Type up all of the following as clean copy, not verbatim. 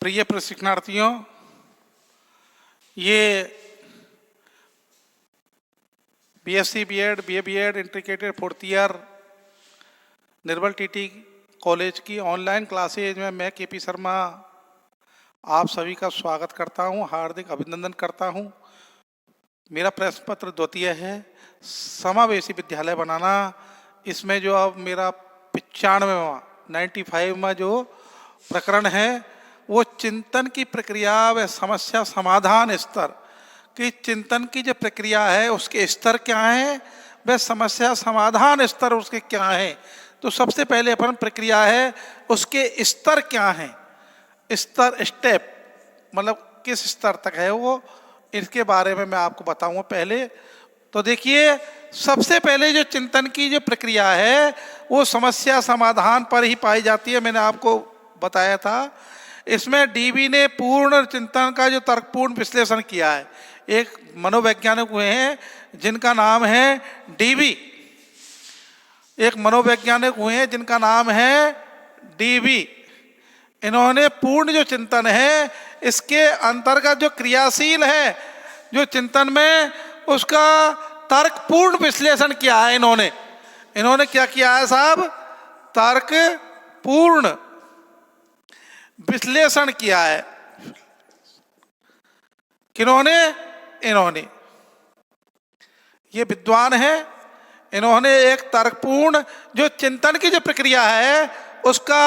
प्रिय प्रशिक्षणार्थियों, ये BSc BEd, BA BEd integrated fourth year Nirmal TT college की ऑनलाइन क्लासेज में मैं केपी शर्मा आप सभी का स्वागत करता हूं, हार्दिक अभिनंदन करता हूं। मेरा प्रश्न पत्र द्वितीय है, समावेशी विद्यालय बनाना। इसमें जो अब मेरा 95 में जो प्रकरण है वो चिंतन की प्रक्रिया व समस्या समाधान स्तर कि चिंतन की जो प्रक्रिया है उसके स्तर क्या है, वह समस्या समाधान स्तर उसके क्या है। तो सबसे पहले अपन प्रक्रिया है उसके स्तर क्या हैं, स्तर स्टेप मतलब किस स्तर तक है वो, इसके बारे में मैं आपको बताऊंगा। पहले तो देखिए, सबसे पहले जो चिंतन की जो प्रक्रिया है वो समस्या समाधान पर ही पाई जाती है। मैंने आपको बताया था, इसमें डीबी ने पूर्ण चिंतन का जो तर्कपूर्ण विश्लेषण किया है। एक मनोवैज्ञानिक हुए हैं जिनका नाम है डीबी, एक मनोवैज्ञानिक हुए हैं जिनका नाम है डीबी। इन्होंने पूर्ण जो चिंतन है इसके अंतर्गत जो क्रियाशील है जो चिंतन में, उसका तर्कपूर्ण विश्लेषण किया है। इन्होंने क्या किया है साहब, तर्कपूर्ण विश्लेषण किया है। किन्होंने? इन्होंने, ये विद्वान है, इन्होंने एक तर्कपूर्ण जो चिंतन की जो प्रक्रिया है उसका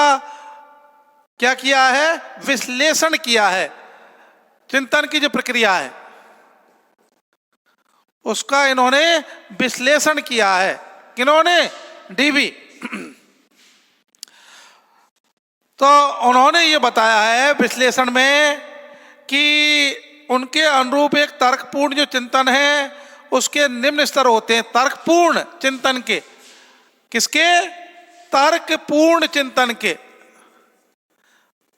क्या किया है, विश्लेषण किया है। चिंतन की जो प्रक्रिया है उसका इन्होंने विश्लेषण किया है। किन्होंने? डीबी। तो उन्होंने ये बताया है विश्लेषण में कि उनके अनुरूप एक तर्कपूर्ण जो चिंतन है उसके निम्न स्तर होते हैं। तर्कपूर्ण चिंतन के, किसके? तर्कपूर्ण चिंतन के,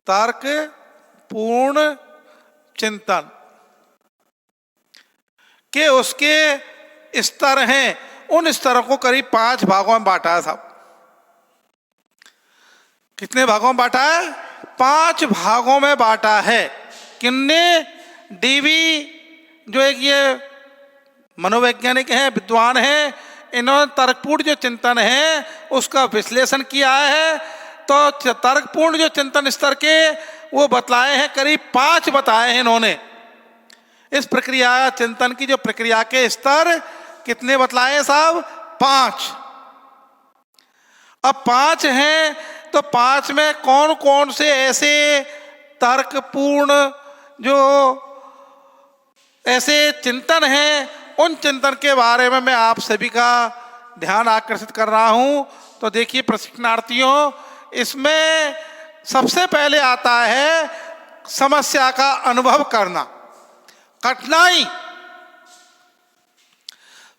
तर्कपूर्ण चिंतन के उसके स्तर हैं। उन स्तरों को करीब 5 भागों में बांटा है साहब। कितने भागों में बांटा है? 5 भागों में बांटा है। किन्ने? डीबी जो एक ये मनोवैज्ञानिक हैं, विद्वान हैं, इन्होंने तर्कपूर्ण जो चिंतन है उसका विश्लेषण किया है। तो तर्कपूर्ण जो चिंतन स्तर के वो बतलाए हैं, करीब 5 बताए हैं इन्होंने। इस प्रक्रिया चिंतन की जो प्रक्रिया के स्तर कितने बतलाए साहब? 5। अब 5 हैं तो 5 में कौन कौन से ऐसे तर्कपूर्ण जो ऐसे चिंतन हैं, उन चिंतन के बारे में मैं आप सभी का ध्यान आकर्षित कर रहा हूं। तो देखिए प्रशिक्षणार्थियों, इसमें सबसे पहले आता है समस्या का अनुभव करना, कठिनाई।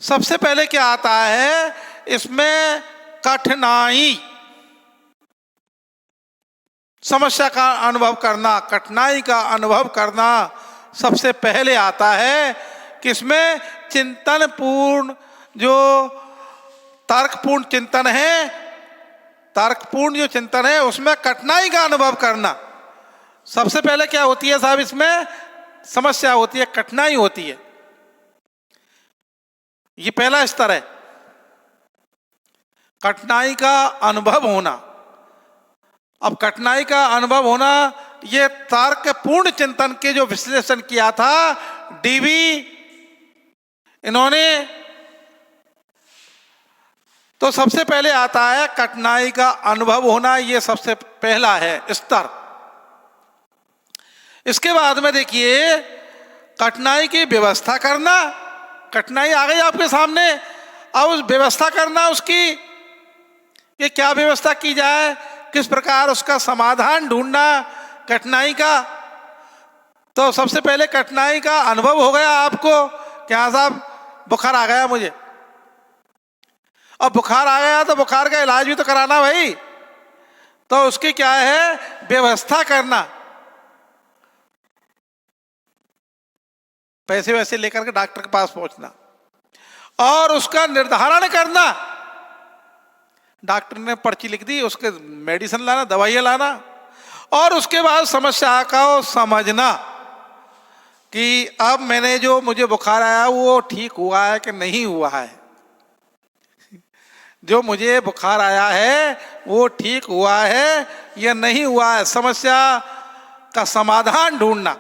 सबसे पहले क्या आता है इसमें? कठिनाई। समस्या का अनुभव करना, कठिनाई का अनुभव करना सबसे पहले आता है। किसमें? चिंतन पूर्ण जो तर्कपूर्ण चिंतन है, तर्कपूर्ण जो चिंतन है उसमें कठिनाई का अनुभव करना। सबसे पहले क्या होती है साहब? इसमें समस्या होती है, कठिनाई होती है। ये पहला स्तर है, कठिनाई का अनुभव होना। अब कठिनाई का अनुभव होना, ये तर्कपूर्ण चिंतन के जो विश्लेषण किया था डीबी इन्होंने, तो सबसे पहले आता है कठिनाई का अनुभव होना। ये सबसे पहला है स्तर। इसके बाद में देखिए कठिनाई की व्यवस्था करना। कठिनाई आ गई आपके सामने, अब उस व्यवस्था करना उसकी, ये क्या व्यवस्था की जाए, किस प्रकार उसका समाधान ढूंढना कठिनाई का। तो सबसे पहले कठिनाई का अनुभव हो गया आपको, क्या साहब बुखार आ गया मुझे। अब बुखार आ गया तो बुखार का इलाज भी तो कराना भाई। तो उसकी क्या है? व्यवस्था करना। पैसे वैसे लेकर के डॉक्टर के पास पहुंचना और उसका निर्धारण करना। डॉक्टर ने पर्ची लिख दी, उसके मेडिसिन लाना, दवाइयाँ लाना, और उसके बाद समस्या को समझना कि अब मैंने जो मुझे बुखार आया वो ठीक हुआ है कि नहीं हुआ है, जो मुझे बुखार आया है वो ठीक हुआ है या नहीं हुआ है, समस्या का समाधान ढूंढना।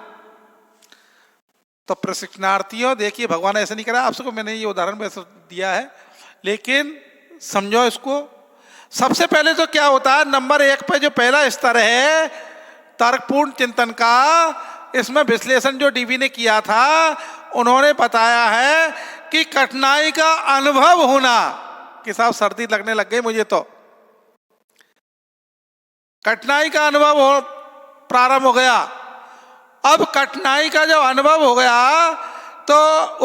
तो प्रशिक्षणार्थियों देखिए, भगवान ऐसे नहीं करा, आप सबको मैंने ये उदाहरण वैसे दिया है, लेकिन समझो इसको। सबसे पहले तो क्या होता है, नंबर 1 पे जो पहला स्तर है तर्कपूर्ण चिंतन का, इसमें विश्लेषण जो डीवी ने किया था, उन्होंने बताया है कि कठिनाई का अनुभव होना, कि साहब सर्दी लगने लग गई मुझे, तो कठिनाई का अनुभव हो प्रारंभ हो गया। अब कठिनाई का जब अनुभव हो गया तो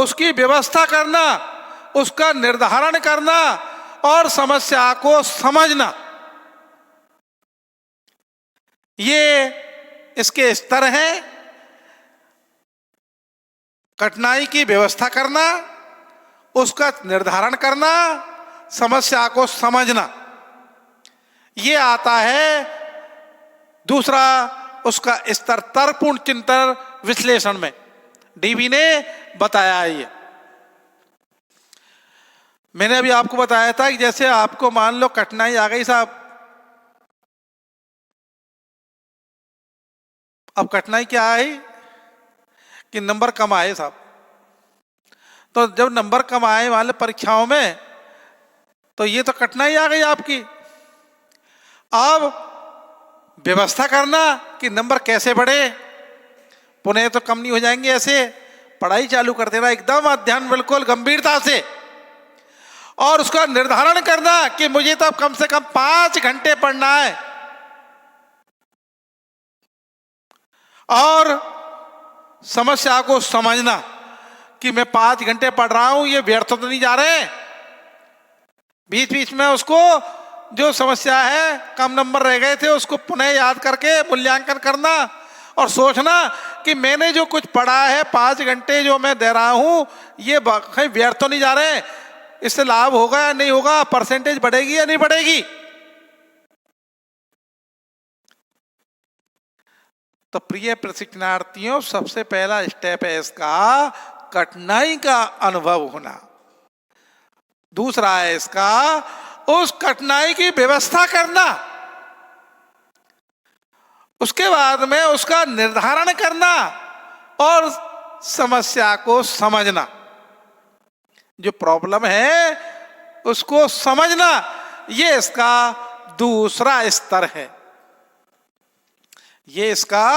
उसकी व्यवस्था करना, उसका निर्धारण करना और समस्या को समझना, ये इसके स्तर हैं। कठिनाई की व्यवस्था करना, उसका निर्धारण करना, समस्या को समझना, ये आता है दूसरा उसका स्तर तर्कपूर्ण चिंतन विश्लेषण में। डीवी ने बताया है ये। मैंने अभी आपको बताया था कि जैसे आपको मान लो कठिनाई आ गई साहब, अब कठिनाई क्या आई कि नंबर कम आए साहब। तो जब नंबर कम आए मान लो परीक्षाओं में, तो ये तो कठिनाई आ गई आपकी। अब व्यवस्था करना कि नंबर कैसे बढ़े, पुनः तो कम नहीं हो जाएंगे, ऐसे पढ़ाई चालू कर देना एकदम अध्ययन बिल्कुल गंभीरता से, और उसका निर्धारण करना कि मुझे तो कम से कम 5 घंटे पढ़ना है, और समस्या को समझना कि मैं 5 घंटे पढ़ रहा हूं, ये व्यर्थ तो नहीं जा रहे। बीच बीच में उसको जो समस्या है, कम नंबर रह गए थे, उसको पुनः याद करके मूल्यांकन करना और सोचना कि मैंने जो कुछ पढ़ा है 5 घंटे जो मैं दे रहा हूं, ये कहीं व्यर्थ तो नहीं जा रहे, इससे लाभ होगा या नहीं होगा, परसेंटेज बढ़ेगी या नहीं बढ़ेगी। तो प्रिय प्रशिक्षणार्थियों, सबसे पहला स्टेप है इसका कठिनाई का अनुभव होना। दूसरा है इसका उस कठिनाई की व्यवस्था करना, उसके बाद में उसका निर्धारण करना और समस्या को समझना, जो प्रॉब्लम है उसको समझना, ये इसका दूसरा स्तर है, ये इसका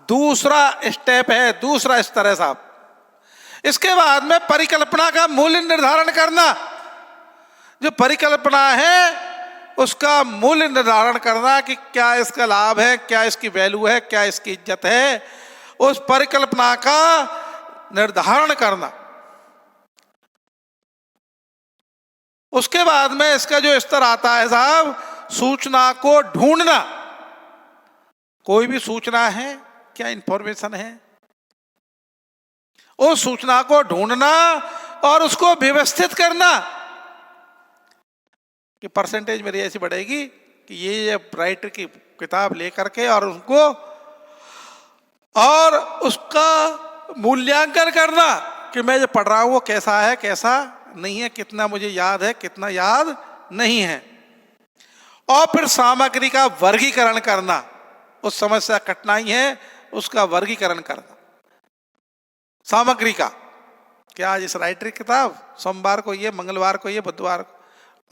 दूसरा स्टेप है, दूसरा स्तर है साहब। इसके बाद में परिकल्पना का मूल्य निर्धारण करना, जो परिकल्पना है उसका मूल्य निर्धारण करना कि क्या इसका लाभ है, क्या इसकी वैल्यू है, क्या इसकी इज्जत है, उस परिकल्पना का निर्धारण करना। उसके बाद में इसका जो स्तर आता है साहब, सूचना को ढूंढना। कोई भी सूचना है, क्या इंफॉर्मेशन है, उस सूचना को ढूंढना और उसको व्यवस्थित करना कि परसेंटेज मेरी ऐसी बढ़ेगी कि ये राइटर की किताब लेकर के और उनको और उसका मूल्यांकन करना कि मैं जो पढ़ रहा हूं वो कैसा है, कैसा नहीं है, कितना मुझे याद है, कितना याद नहीं है। और फिर सामग्री का वर्गीकरण करना, उस समस्या कठिनाई है उसका वर्गीकरण करना, सामग्री का, क्या आज इस राइटर की किताब सोमवार को ये, मंगलवार को ये, बुधवार को,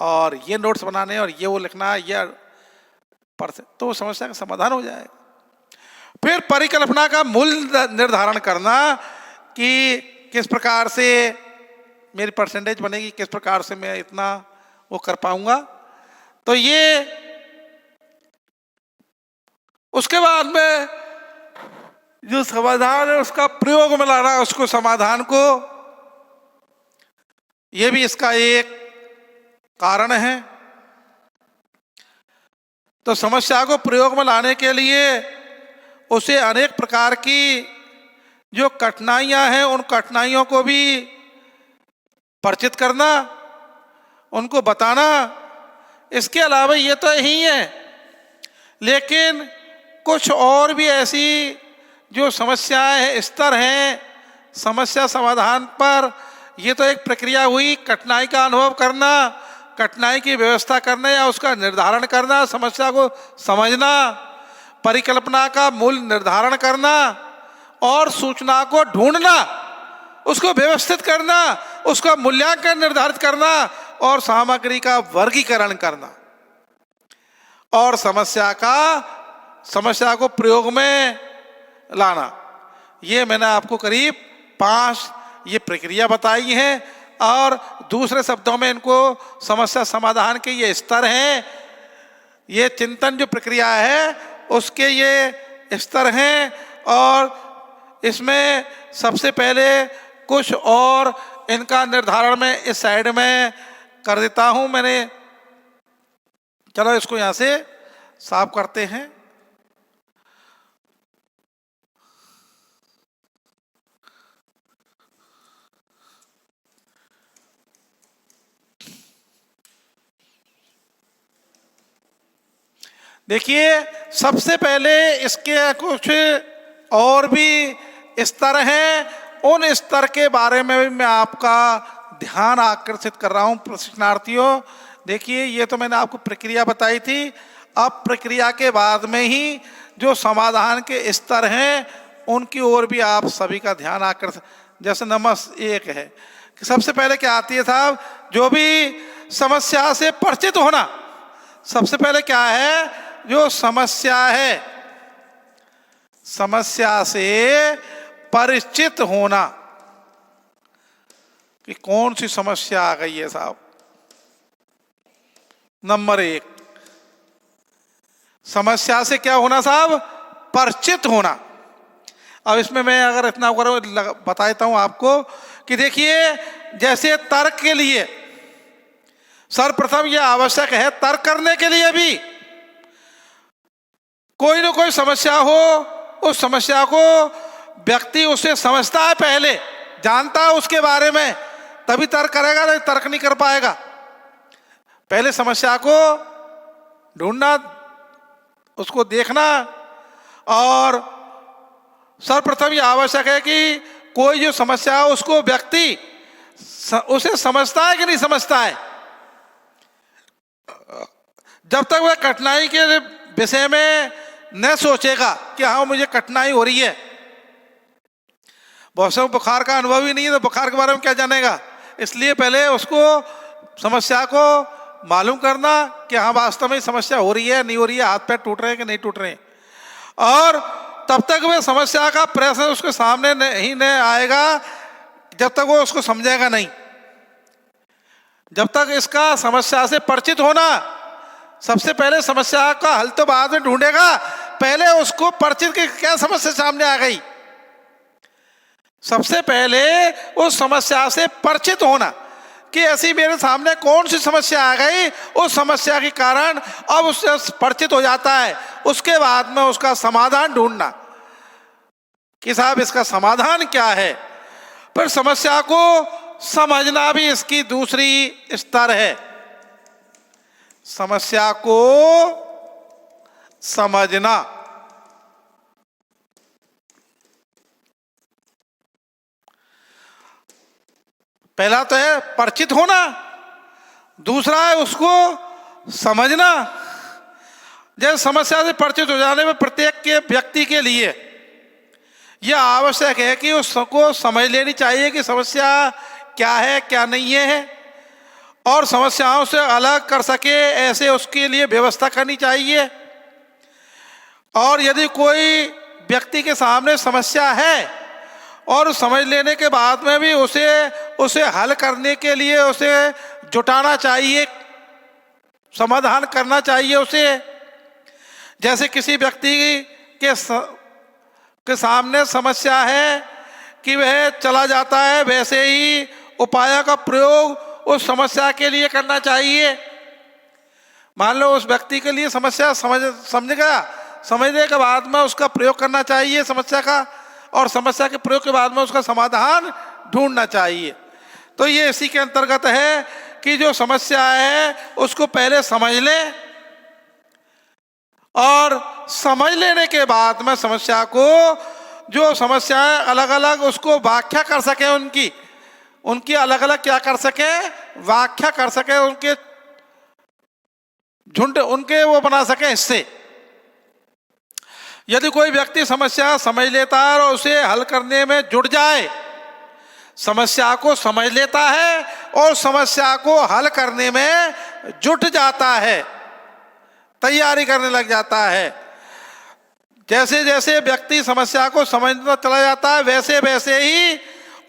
और ये नोट्स बनाने और ये वो लिखना, ये पढ़ से, तो समस्या का समाधान हो जाएगा। फिर परिकल्पना का मूल्य निर्धारण करना कि किस प्रकार से मेरी परसेंटेज बनेगी, किस प्रकार से मैं इतना वो कर पाऊंगा। तो ये उसके बाद में जो समाधान है उसका प्रयोग में लाना, उसको समाधान को, ये भी इसका एक कारण है। तो समस्या को प्रयोग में लाने के लिए उसे अनेक प्रकार की जो कठिनाइयां हैं उन कठिनाइयों को भी परिचित करना, उनको बताना। इसके अलावा ये तो यही है, लेकिन कुछ और भी ऐसी जो समस्याएं हैं, स्तर हैं समस्या समाधान पर। ये तो एक प्रक्रिया हुई, कठिनाई का अनुभव करना, कठिनाई की व्यवस्था करना या उसका निर्धारण करना, समस्या को समझना, परिकल्पना का मूल निर्धारण करना और सूचना को ढूंढना, उसको व्यवस्थित करना, उसका मूल्यांकन निर्धारित करना और सामग्री का वर्गीकरण करना और समस्या को प्रयोग में लाना। ये मैंने आपको करीब 5 ये प्रक्रिया बताई है और दूसरे शब्दों में इनको समस्या समाधान के ये स्तर हैं। ये चिंतन जो प्रक्रिया है उसके ये स्तर हैं और इसमें सबसे पहले कुछ और इनका निर्धारण मैं इस साइड में कर देता हूं मैंने। चलो इसको यहां से साफ करते हैं। देखिए, सबसे पहले इसके कुछ और भी स्तर हैं, उन स्तर के बारे में भी मैं आपका ध्यान आकर्षित कर रहा हूं प्रशिक्षणार्थियों। देखिए, ये तो मैंने आपको प्रक्रिया बताई थी। अब प्रक्रिया के बाद में ही जो समाधान के स्तर हैं उनकी ओर भी आप सभी का ध्यान आकर्षित। जैसे नंबर 1 है कि सबसे पहले क्या आती है साहब, जो भी समस्या से परिचित होना। सबसे पहले क्या है, जो समस्या है, समस्या से परिचित होना कि कौन सी समस्या आ गई है साहब। नंबर 1 समस्या से क्या होना साहब, परिचित होना। अब इसमें मैं अगर इतना बता देता हूं आपको कि देखिए, जैसे तर्क के लिए सर्वप्रथम यह आवश्यक है, तर्क करने के लिए भी कोई ना कोई समस्या हो, उस समस्या को व्यक्ति उसे समझता है, पहले जानता है उसके बारे में, तभी तर्क करेगा, नहीं तर्क नहीं कर पाएगा। पहले समस्या को ढूंढना, उसको देखना और सर्वप्रथम यह आवश्यक है कि कोई जो समस्या है उसको व्यक्ति उसे समझता है कि नहीं समझता है। जब तक वह कठिनाई के विषय में न सोचेगा कि हाँ मुझे कठिनाई हो रही है, बहुत से बुखार का अनुभव ही नहीं है तो बुखार के बारे में क्या जानेगा। इसलिए पहले उसको समस्या को मालूम करना कि हाँ वास्तव में समस्या हो रही है नहीं हो रही है, हाथ पैर टूट रहे हैं कि नहीं टूट रहे हैं। और तब तक वह समस्या का प्रश्न उसके सामने नहीं न आएगा जब तक वो उसको समझेगा नहीं। जब तक इसका समस्या से परिचित होना, सबसे पहले समस्या का हल तो बाद में ढूंढेगा, पहले उसको परिचित की क्या समस्या सामने आ गई। सबसे पहले उस समस्या से परिचित होना कि ऐसी मेरे सामने कौन सी समस्या आ गई, उस समस्या के कारण अब उससे परिचित हो जाता है। उसके बाद में उसका समाधान ढूंढना कि साहब इसका समाधान क्या है। फिर समस्या को समझना भी इसकी दूसरी स्तर है। समस्या को समझना, पहला तो है परिचित होना, दूसरा है उसको समझना। जब समस्या से परिचित हो जाने में प्रत्येक के व्यक्ति के लिए यह आवश्यक है कि उसको समझ लेनी चाहिए कि समस्या क्या है क्या नहीं है, और समस्याओं से अलग कर सके ऐसे उसके लिए व्यवस्था करनी चाहिए। और यदि कोई व्यक्ति के सामने समस्या है और समझ लेने के बाद में भी उसे हल करने के लिए उसे जुटाना चाहिए, समाधान करना चाहिए उसे। जैसे किसी व्यक्ति के सामने समस्या है कि वह चला जाता है, वैसे ही उपायों का प्रयोग उस समस्या के लिए करना चाहिए। मान लो उस व्यक्ति के लिए समस्या समझ गया, समझने के बाद में उसका प्रयोग करना चाहिए समस्या का, और समस्या के प्रयोग के बाद में उसका समाधान ढूंढना चाहिए। तो ये इसी के अंतर्गत है कि जो समस्या है उसको पहले समझ लें और समझ लेने के बाद में समस्या को, जो समस्याएं अलग अलग उसको व्याख्या कर सके, उनकी अलग अलग क्या कर सके, व्याख्या कर सके, उनके झुंड उनके वो बना सके हिस्से। यदि कोई व्यक्ति समस्या समझ लेता है और उसे हल करने में जुट जाए, समस्या को समझ लेता है और समस्या को हल करने में जुट जाता है, तैयारी करने लग जाता है, जैसे जैसे व्यक्ति समस्या को समझता चला जाता है वैसे वैसे ही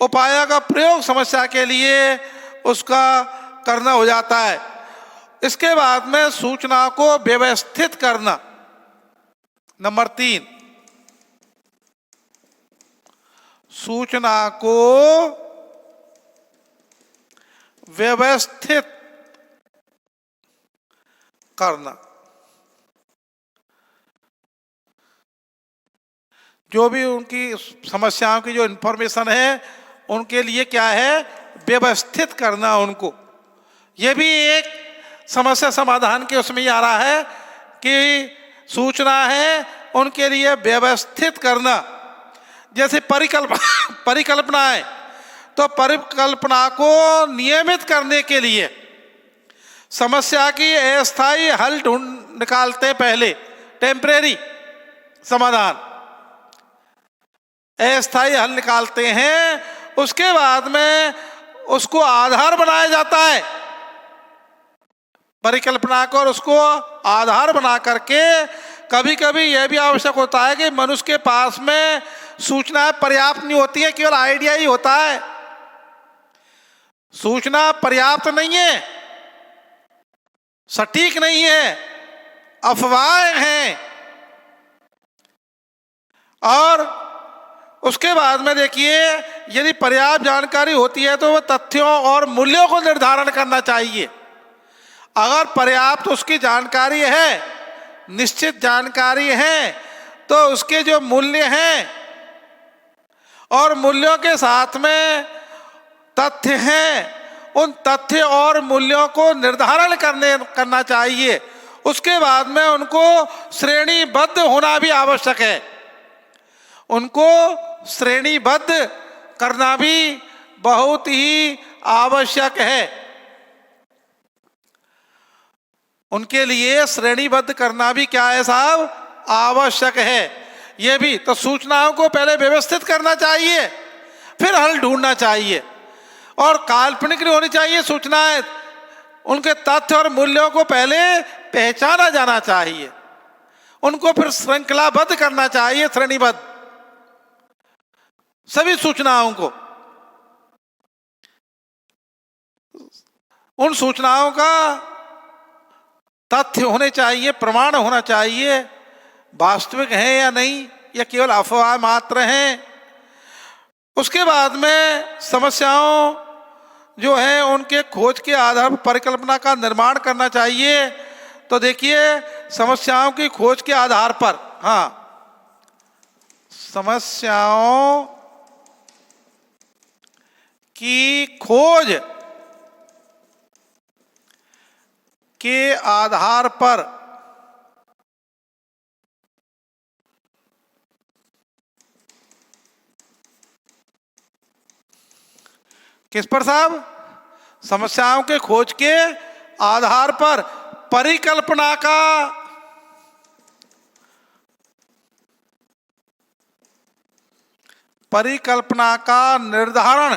उपायों का प्रयोग समस्या के लिए उसका करना हो जाता है। इसके बाद में सूचना को व्यवस्थित करना, नंबर 3, सूचना को व्यवस्थित करना। जो भी उनकी समस्याओं की जो इंफॉर्मेशन है उनके लिए क्या है, व्यवस्थित करना उनको। ये भी एक समस्या समाधान के उसमें ही आ रहा है कि सूचना है उनके लिए व्यवस्थित करना। जैसे परिकल्पना है, तो परिकल्पना को नियमित करने के लिए समस्या की अस्थायी हल ढूंढ निकालते, पहले टेम्परेरी समाधान, अस्थायी हल निकालते हैं, उसके बाद में उसको आधार बनाया जाता है परिकल्पना को, और उसको आधार बना करके कभी कभी यह भी आवश्यक होता है कि मनुष्य के पास में सूचना पर्याप्त नहीं होती है, केवल आइडिया ही होता है, सूचना पर्याप्त नहीं है, सटीक नहीं है, अफवाहें हैं। और उसके बाद में देखिए, यदि पर्याप्त जानकारी होती है तो वह तथ्यों और मूल्यों को निर्धारण करना चाहिए। अगर पर्याप्त उसकी जानकारी है, निश्चित जानकारी है, तो उसके जो मूल्य हैं और मूल्यों के साथ में तथ्य हैं, उन तथ्य और मूल्यों को निर्धारण करना चाहिए। उसके बाद में उनको श्रेणीबद्ध होना भी आवश्यक है, उनको श्रेणीबद्ध करना भी बहुत ही आवश्यक है। उनके लिए श्रेणीबद्ध करना भी क्या है साहब, आवश्यक है। ये भी तो सूचनाओं को पहले व्यवस्थित करना चाहिए, फिर हल ढूंढना चाहिए, और काल्पनिक नहीं होनी चाहिए सूचनाएं। उनके तथ्य और मूल्यों को पहले पहचाना जाना चाहिए, उनको फिर श्रृंखलाबद्ध करना चाहिए, श्रेणीबद्ध सभी सूचनाओं को। उन सूचनाओं का तथ्य होने चाहिए, प्रमाण होना चाहिए, वास्तविक है या नहीं, या केवल अफवाह मात्र हैं। उसके बाद में समस्याओं जो है उनके खोज के आधार पर परिकल्पना का निर्माण करना चाहिए। तो देखिए, समस्याओं की खोज के आधार पर, हाँ, समस्याओं की खोज के आधार पर किस पर साहब, समस्याओं के खोज के आधार पर परिकल्पना का निर्धारण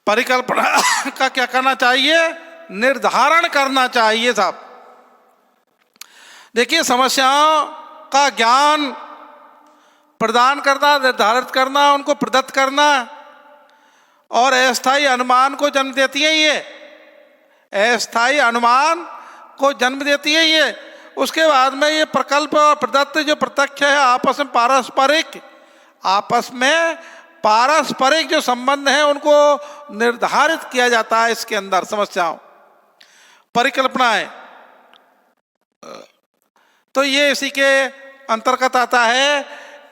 परिकल्पना का क्या करना चाहिए, निर्धारण करना चाहिए साहब। देखिए, समस्याओं का ज्ञान प्रदान करना, निर्धारित करना, उनको प्रदत्त करना और अस्थायी अनुमान को जन्म देती है। ये अस्थायी अनुमान को जन्म देती है ये। उसके बाद में ये प्रकल्प और प्रदत्त जो प्रत्यक्ष है आपस में पारस्परिक जो संबंध है उनको निर्धारित किया जाता है इसके अंदर। समस्याओं परिकल्पनाएं तो ये इसी के अंतर्गत आता है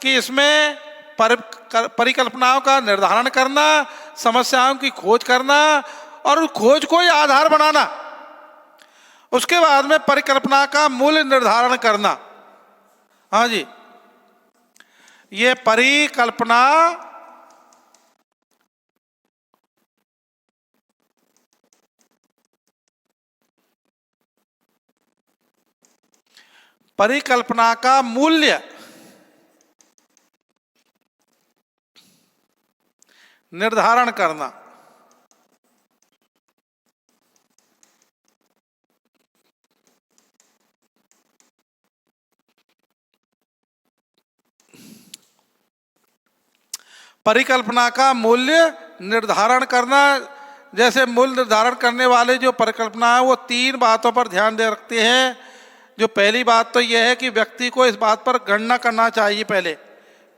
कि इसमें परिकल्पनाओं का निर्धारण करना, समस्याओं की खोज करना और उस खोज को ही आधार बनाना, उसके बाद में परिकल्पना का मूल्य निर्धारण करना। हाँ जी, ये परिकल्पना परिकल्पना का मूल्य निर्धारण करना। परिकल्पना का मूल्य निर्धारण करना, जैसे मूल्य निर्धारण करने वाले जो परिकल्पना है वो 3 बातों पर ध्यान दे रखते हैं। जो पहली बात तो यह है कि व्यक्ति को इस बात पर गणना करना चाहिए। पहले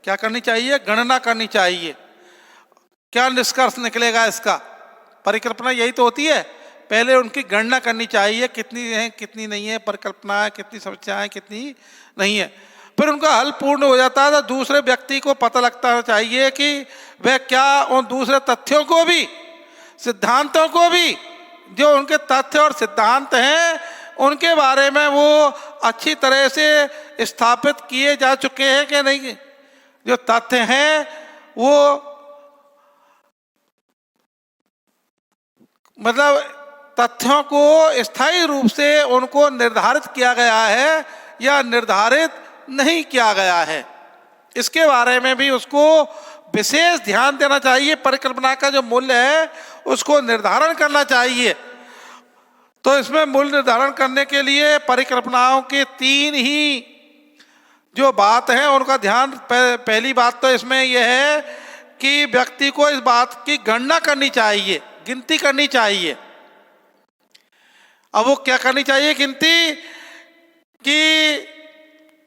क्या करनी चाहिए? गणना करनी चाहिए। क्या निष्कर्ष निकलेगा इसका? परिकल्पना यही तो होती है, पहले उनकी गणना करनी चाहिए, कितनी है कितनी नहीं है परिकल्पना है, कितनी समस्याएं कितनी नहीं है। फिर उनका हल पूर्ण हो जाता है तो दूसरे व्यक्ति को पता लगता चाहिए कि वह क्या उन दूसरे तथ्यों को भी, सिद्धांतों को भी, जो उनके तथ्य और सिद्धांत हैं उनके बारे में वो अच्छी तरह से स्थापित किए जा चुके हैं कि नहीं। जो तथ्य हैं वो मतलब तथ्यों को स्थायी रूप से उनको निर्धारित किया गया है या निर्धारित नहीं किया गया है, इसके बारे में भी उसको विशेष ध्यान देना चाहिए। परिकल्पना का जो मूल्य है उसको निर्धारण करना चाहिए। तो इसमें मूल्य निर्धारण करने के लिए परिकल्पनाओं के 3 ही जो बात है उनका ध्यान, पहली बात तो इसमें यह है कि व्यक्ति को इस बात की गणना करनी चाहिए, गिनती करनी चाहिए। अब वो क्या करनी चाहिए? गिनती कि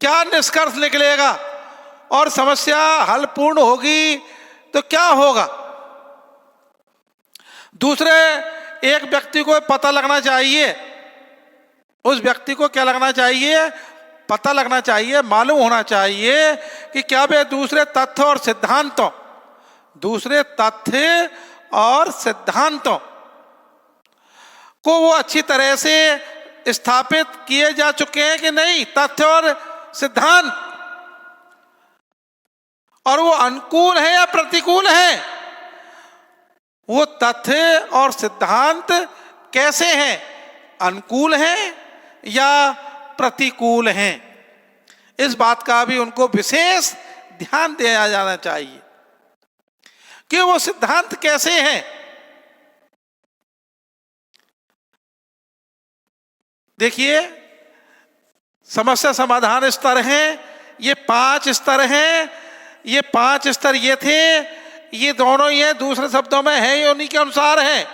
क्या निष्कर्ष निकलेगा और समस्या हल पूर्ण होगी तो क्या होगा। दूसरे, एक व्यक्ति को पता लगना चाहिए, उस व्यक्ति को क्या लगना चाहिए? पता लगना चाहिए, मालूम होना चाहिए कि क्या वे दूसरे तथ्य और सिद्धांतों को वो अच्छी तरह से स्थापित किए जा चुके हैं कि नहीं, तथ्य और सिद्धांत, और वो अनुकूल है या प्रतिकूल है। वो तथ्य और सिद्धांत कैसे हैं, अनुकूल हैं या प्रतिकूल हैं, इस बात का भी उनको विशेष ध्यान दिया जाना चाहिए कि वो सिद्धांत कैसे हैं। देखिए, समस्या समाधान स्तर हैं, ये 5 स्तर हैं। ये 5 स्तर ये थे, ये दोनों ये दूसरे शब्दों में है, ये उन्हीं के अनुसार है।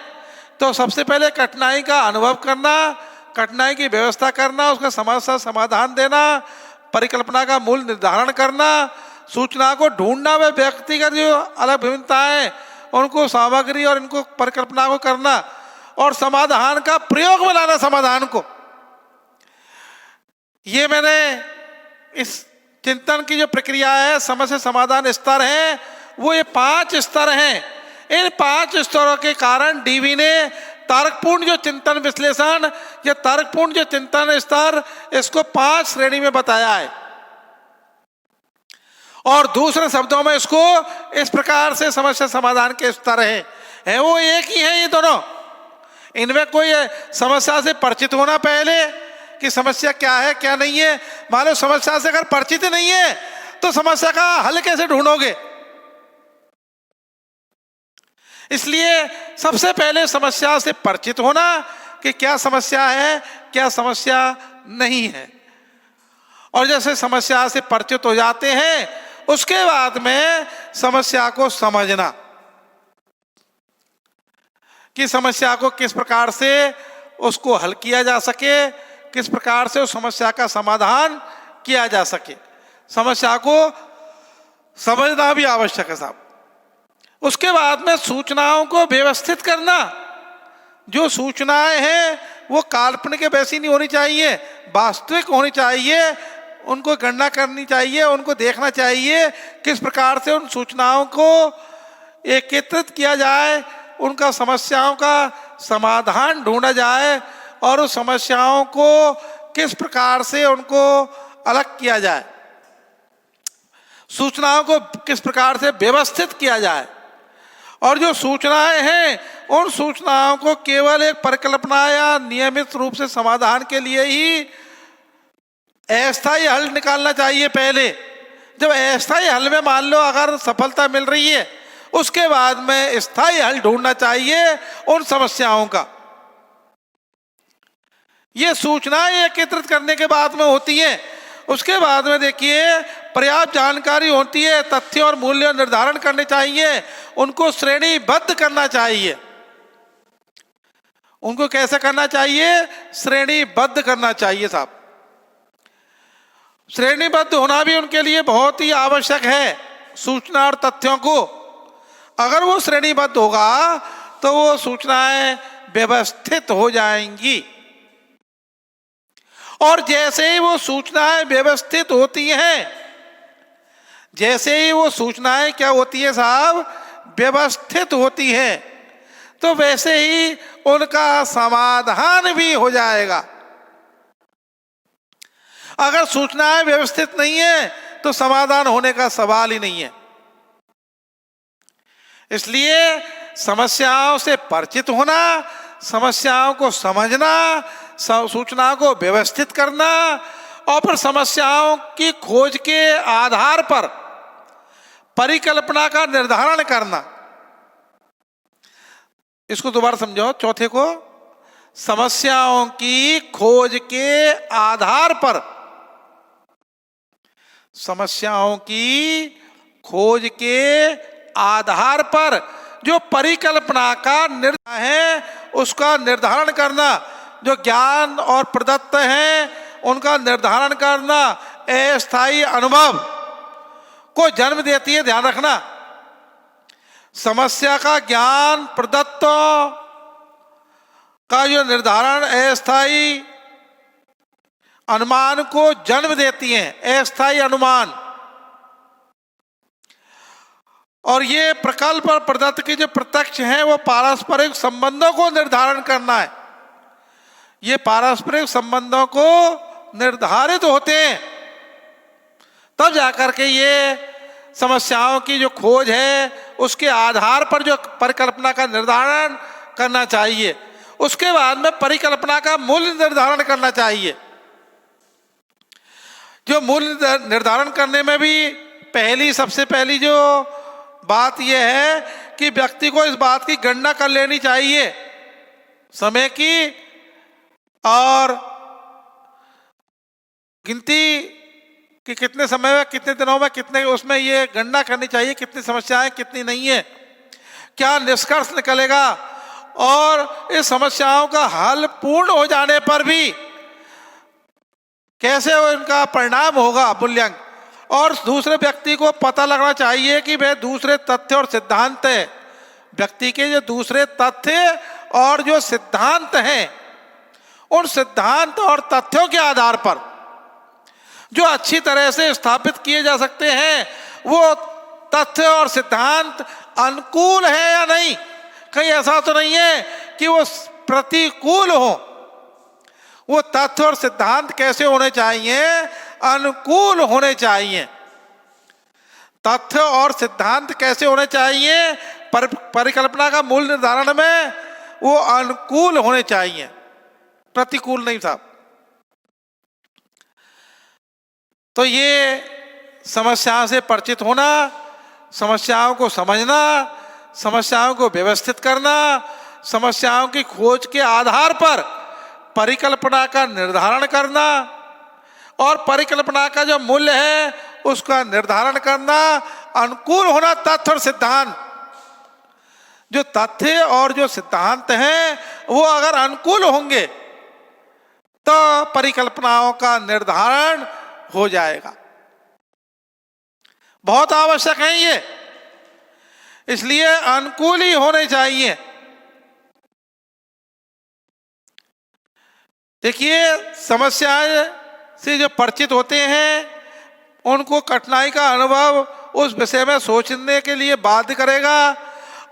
तो सबसे पहले कठिनाई का अनुभव करना, कठिनाई की व्यवस्था करना, उसका समस्या समाधान देना, परिकल्पना का मूल निर्धारण करना, सूचना को ढूंढना, व व्यक्तिगत जो अलग भिन्नताएं उनको सामग्री और इनको परिकल्पना को करना, और समाधान का प्रयोग में लाना समाधान को। ये मैंने इस चिंतन की जो प्रक्रिया है, समस्या समाधान स्तर है, वो ये 5 स्तर हैं। इन 5 स्तरों के कारण डीवी ने तर्कपूर्ण जो चिंतन विश्लेषण या तर्कपूर्ण जो चिंतन स्तर, इसको 5 श्रेणी में बताया है। और दूसरे शब्दों में इसको इस प्रकार से समस्या समाधान के स्तर है वो एक ही है ये दोनों। इनमें कोई समस्या से परिचित होना पहले कि समस्या क्या है क्या नहीं है, मान लो समस्या से अगर परिचित नहीं है तो समस्या का हल कैसे ढूंढोगे। इसलिए सबसे पहले समस्या से परिचित होना कि क्या समस्या है क्या समस्या नहीं है, और जैसे समस्या से परिचित हो जाते हैं उसके बाद में समस्या को समझना कि समस्या को किस प्रकार से उसको हल किया जा सके, किस प्रकार से उस समस्या का समाधान किया जा सके। समस्या को समझना भी आवश्यक है साहब। उसके बाद में सूचनाओं को व्यवस्थित करना। जो सूचनाएं हैं वो काल्पनिक वैसी नहीं होनी चाहिए, वास्तविक होनी चाहिए, उनको गणना करनी चाहिए, उनको देखना चाहिए किस प्रकार से उन सूचनाओं को एकत्रित किया जाए, उनका समस्याओं का समाधान ढूंढा जाए और उस समस्याओं को किस प्रकार से उनको अलग किया जाए, सूचनाओं को किस प्रकार से व्यवस्थित किया जाए। और जो सूचनाएं हैं उन सूचनाओं को केवल एक परिकल्पना या नियमित रूप से समाधान के लिए ही अस्थायी हल निकालना चाहिए। पहले जब अस्थायी हल में मान लो अगर सफलता मिल रही है, उसके बाद में स्थायी हल ढूंढना चाहिए उन समस्याओं का। ये सूचनाएं एकत्रित करने के बाद में होती है। उसके बाद में देखिए पर्याप्त जानकारी होती है, तथ्य और मूल्य निर्धारण करने चाहिए, उनको श्रेणीबद्ध करना चाहिए। उनको कैसे करना चाहिए? श्रेणीबद्ध करना चाहिए साहब। श्रेणीबद्ध होना भी उनके लिए बहुत ही आवश्यक है। सूचना और तथ्यों को अगर वो श्रेणीबद्ध होगा तो वो सूचनाएं व्यवस्थित हो जाएंगी। और जैसे ही वो सूचनाएं व्यवस्थित होती हैं, जैसे ही वो सूचनाएं क्या होती है साहब, व्यवस्थित होती हैं, तो वैसे ही उनका समाधान भी हो जाएगा। अगर सूचनाएं व्यवस्थित नहीं है तो समाधान होने का सवाल ही नहीं है। इसलिए समस्याओं से परिचित होना, समस्याओं को समझना, सूचनाओं को व्यवस्थित करना और फिर समस्याओं की खोज के आधार पर परिकल्पना का निर्धारण करना। इसको दोबारा समझो, चौथे को, समस्याओं की खोज के आधार पर, समस्याओं की खोज के आधार पर जो परिकल्पना का निर्धारण है उसका निर्धारण करना, जो ज्ञान और प्रदत्त हैं उनका निर्धारण करना अस्थायी अनुभव को जन्म देती है। ध्यान रखना, समस्या का ज्ञान प्रदत्त का जो निर्धारण अस्थायी अनुमान को जन्म देती हैं, अस्थायी अनुमान। और ये प्रकल्प और प्रदत्त के जो प्रत्यक्ष हैं वो पारस्परिक संबंधों को निर्धारण करना है। ये पारस्परिक संबंधों को निर्धारित होते हैं, तब जाकर के ये समस्याओं की जो खोज है उसके आधार पर जो परिकल्पना का निर्धारण करना चाहिए। उसके बाद में परिकल्पना का मूल्य निर्धारण करना चाहिए। जो मूल्य निर्धारण करने में भी सबसे पहली जो बात यह है कि व्यक्ति को इस बात की गणना कर लेनी चाहिए, समय की और गिनती कि कितने समय में, कितने दिनों में, कितने, उसमें ये गणना करनी चाहिए कितनी समस्याएं कितनी नहीं है, क्या निष्कर्ष निकलेगा और इस समस्याओं का हल पूर्ण हो जाने पर भी कैसे इनका परिणाम होगा, मूल्यांकन। और दूसरे व्यक्ति को पता लगना चाहिए कि वह दूसरे तथ्य और सिद्धांत है, व्यक्ति के जो दूसरे तथ्य और जो सिद्धांत हैं, उन सिद्धांत और तथ्यों के आधार पर जो अच्छी तरह से स्थापित किए जा सकते हैं, वो तथ्य और सिद्धांत अनुकूल है या नहीं। कहीं ऐसा तो नहीं है कि वो प्रतिकूल हो। वो तथ्य और सिद्धांत कैसे होने चाहिए? अनुकूल होने चाहिए। तथ्य और सिद्धांत कैसे होने चाहिए? परिकल्पना का मूल निर्धारण में वो अनुकूल होने चाहिए, प्रतिकूल नहीं साहब। तो ये समस्याओं से परिचित होना, समस्याओं को समझना, समस्याओं को व्यवस्थित करना, समस्याओं की खोज के आधार पर परिकल्पना का निर्धारण करना और परिकल्पना का जो मूल्य है उसका निर्धारण करना, अनुकूल होना तथ्य और सिद्धांत। जो तथ्य और जो सिद्धांत हैं वो अगर अनुकूल होंगे तो परिकल्पनाओं का निर्धारण हो जाएगा। बहुत आवश्यक है ये, इसलिए अनुकूल ही होने चाहिए। देखिए समस्याएं से जो परिचित होते हैं उनको कठिनाई का अनुभव उस विषय में सोचने के लिए बाध्य करेगा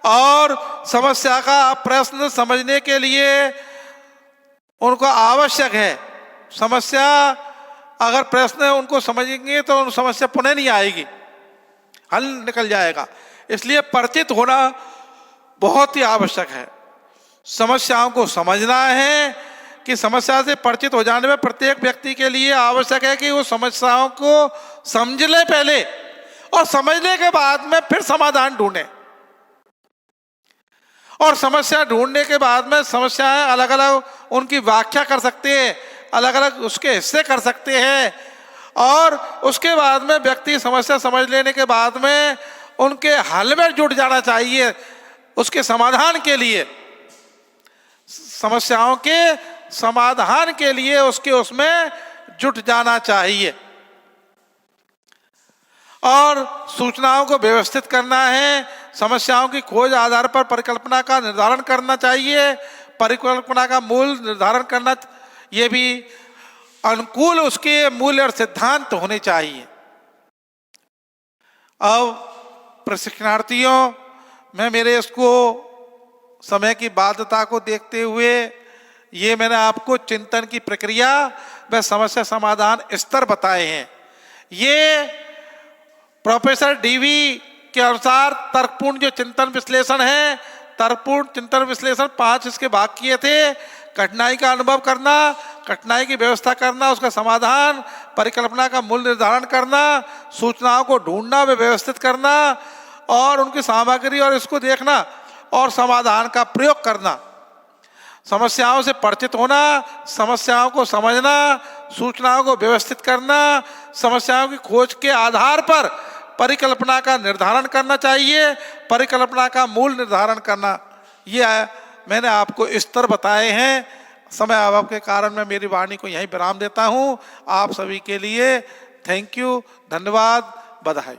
और समस्या का प्रश्न समझने के लिए उनको आवश्यक है। समस्या अगर प्रश्न उनको समझेंगे तो उन समस्या पुनः नहीं आएगी, हल निकल जाएगा। इसलिए परिचित होना बहुत ही आवश्यक है। समस्याओं को समझना है कि समस्या से परिचित हो जाने में प्रत्येक व्यक्ति के लिए आवश्यक है कि वो समस्याओं को समझ ले पहले, और समझने के बाद में फिर समाधान ढूंढे। और समस्या ढूंढने के बाद में समस्याएं अलग अलग उनकी व्याख्या कर सकते हैं, अलग अलग उसके हिस्से कर सकते हैं, और उसके बाद में व्यक्ति समस्या समझ लेने के बाद में उनके हल में जुट जाना चाहिए। उसके समाधान के लिए, समस्याओं के समाधान के लिए उसके उसमें जुट जाना चाहिए। और सूचनाओं को व्यवस्थित करना है, समस्याओं की खोज आधार पर परिकल्पना का निर्धारण करना चाहिए। परिकल्पना का मूल निर्धारण करना, ये भी अनुकूल उसके मूल्य और सिद्धांत होने चाहिए। अब प्रशिक्षणार्थियों, मैं मेरे इसको समय की बाध्यता को देखते हुए ये मैंने आपको चिंतन की प्रक्रिया व समस्या समाधान स्तर बताए हैं। ये प्रोफेसर डीवी के अनुसार तर्कपूर्ण जो चिंतन विश्लेषण है, तर्कपूर्ण चिंतन विश्लेषण 5 इसके भाग किए थे। कठिनाई का अनुभव करना, कठिनाई की व्यवस्था करना, उसका समाधान, परिकल्पना का मूल निर्धारण करना, सूचनाओं को ढूंढना व व्यवस्थित करना, और उनकी सामग्री और इसको देखना, और समाधान का प्रयोग करना। समस्याओं से परिचित होना, समस्याओं को समझना, सूचनाओं को व्यवस्थित करना, समस्याओं की खोज के आधार पर परिकल्पना का निर्धारण करना चाहिए, परिकल्पना का मूल निर्धारण करना। ये मैंने आपको स्तर बताए हैं। समय अभाव के कारण मैं मेरी वाणी को यहीं विराम देता हूँ। आप सभी के लिए थैंक यू, धन्यवाद, बधाई।